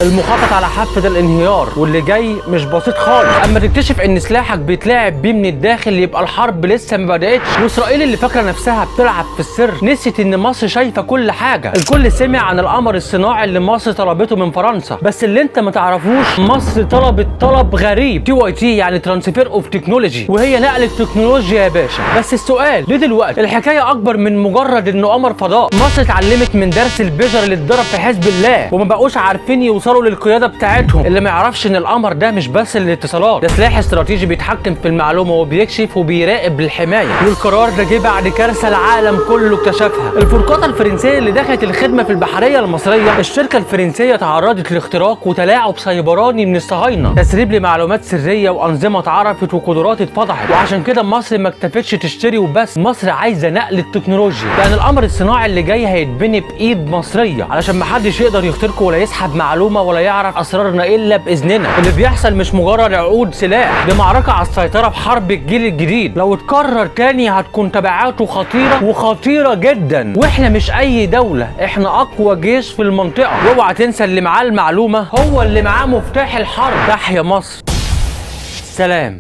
المخطط على حافة الانهيار واللي جاي مش بسيط خالص. اما تكتشف ان سلاحك بيتلعب بيه من الداخل يبقى الحرب لسه ما بدأتش. واسرائيل اللي فاكره نفسها بتلعب في السر نسيت ان مصر شايفه كل حاجه. الكل سمع عن القمر الصناعي اللي مصر طلبته من فرنسا، بس اللي انت ما تعرفوش مصر طلبت طلب غريب، TYT يعني ترانسفير اوف تكنولوجي، وهي نقل التكنولوجيا يا باشا. بس السؤال ليه دلوقتي؟ الحكايه اكبر من مجرد انه قمر فضاء. مصر اتعلمت من درس البيجر اللي اتضرب في حزب الله وما بقوش عارفين يوصلوا للقياده بتاعتهم. اللي ما يعرفش ان القمر ده مش بس للاتصالات، ده سلاح استراتيجي بيتحكم في المعلومه وبيكشف وبيراقب الحمايه. والقرار ده جه بعد كارثه العالم كله اكتشفها، الفرقاطه الفرنسيه اللي دخلت الخدمه في البحريه المصريه. الشركه الفرنسيه تعرضت لاختراق وتلاعب سيبراني من الصهاينه، تسريب لمعلومات سريه وانظمه اتعرفت وقدرات اتفضحت. وعشان كده مصر ما اكتفتش تشتري وبس، مصر عايزه نقل التكنولوجيا. يعني القمر الصناعي اللي جاي هيتبني بايد مصريه علشان ما حدش يقدر يخترقه ولا يسحب معلومه ولا يعرف اسرارنا الا باذننا. اللي بيحصل مش مجرد عقود سلاح، دي معركه على السيطره بحرب الجيل الجديد. لو اتكرر تاني هتكون تبعاته خطيره وخطيره جدا. واحنا مش اي دوله، احنا اقوى جيش في المنطقه. واوعى تنسى اللي معاه المعلومه هو اللي معاه مفتاح الحرب. تحيا مصر، سلام.